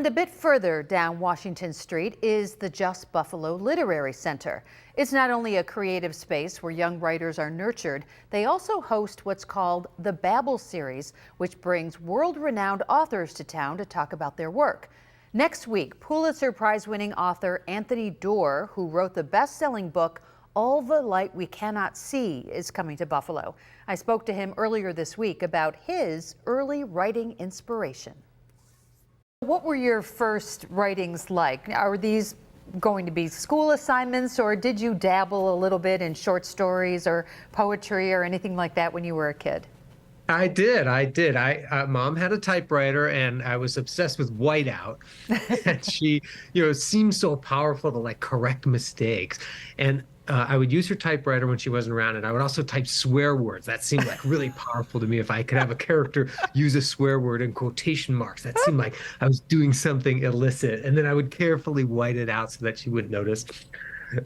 And a bit further down Washington Street is the Just Buffalo Literary Center. It's not only a creative space where young writers are nurtured, they also host what's called the Babel Series, which brings world-renowned authors to town to talk about their work. Next week, Pulitzer Prize winning author Anthony Doerr, who wrote the best-selling book All the Light We Cannot See, is coming to Buffalo. I spoke to him earlier this week about his early writing inspiration. What were your first writings like? Are these going to be school assignments, or did you dabble a little bit in short stories or poetry or anything like that when you were a kid? I did. Mom had a typewriter, and I was obsessed with whiteout. And she, seemed so powerful to like correct mistakes. And I would use her typewriter when she wasn't around, and I would also type swear words. That seemed like really powerful to me. If I could have a character use a swear word in quotation marks, that seemed like I was doing something illicit. And then I would carefully white it out so that she wouldn't notice.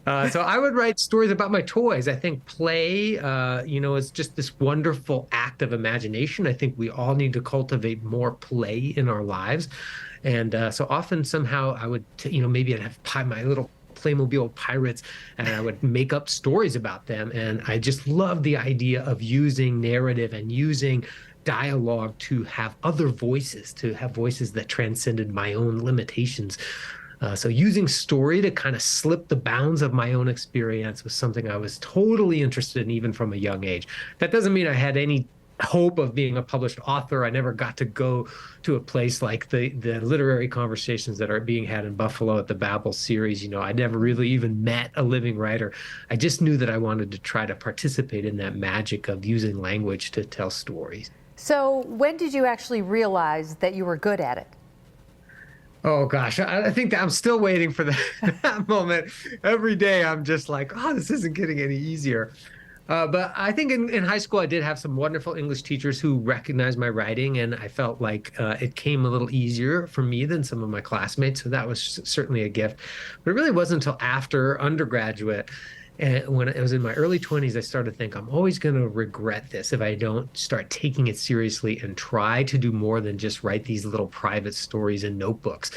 So I would write stories about my toys. I think play, is just this wonderful act of imagination. I think we all need to cultivate more play in our lives. And so often somehow I would, maybe I'd have my little Playmobil pirates, and I would make up stories about them. And I just love the idea of using narrative and using dialogue to have other voices, to have voices that transcended my own limitations. So using story to kind of slip the bounds of my own experience was something I was totally interested in, even from a young age. That doesn't mean I had any hope of being a published author. I never got to go to a place like the literary conversations that are being had in Buffalo at the Babel Series. I never really even met a living writer. I just knew that I wanted to try to participate in that magic of using language to tell stories. So when did you actually realize that you were good at it? Oh gosh, I think that I'm still waiting for that moment. Every day I'm just like, oh, this isn't getting any easier. But I think in high school, I did have some wonderful English teachers who recognized my writing, and I felt like it came a little easier for me than some of my classmates. So that was certainly a gift. But it really wasn't until after undergraduate, and when it was in my early 20s, I started to think I'm always going to regret this if I don't start taking it seriously and try to do more than just write these little private stories in notebooks.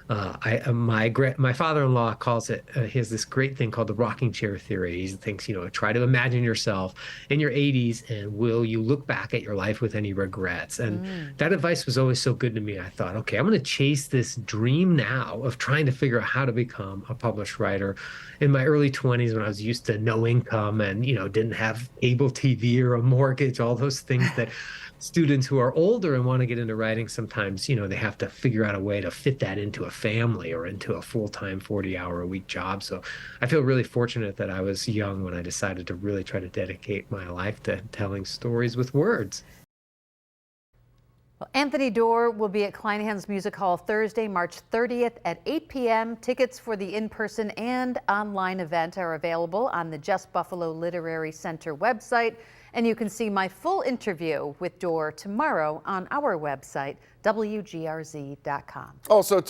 My father-in-law calls it, he has this great thing called the rocking chair theory. He thinks, try to imagine yourself in your 80s, and will you look back at your life with any regrets? And that advice was always so good to me. I thought, okay, I'm going to chase this dream now of trying to figure out how to become a published writer. In my early 20s, when I was used to no income and, didn't have cable TV or a mortgage, all those things that students who are older and want to get into writing, sometimes, they have to figure out a way to fit that into a family or into a full-time 40-hour-a-week job. So I feel really fortunate that I was young when I decided to really try to dedicate my life to telling stories with words. Well, Anthony Doerr will be at Kleinhans Music Hall Thursday, March 30th at 8 p.m. Tickets for the in-person and online event are available on the Just Buffalo Literary Center website. And you can see my full interview with Doerr tomorrow on our website, WGRZ.com. Also,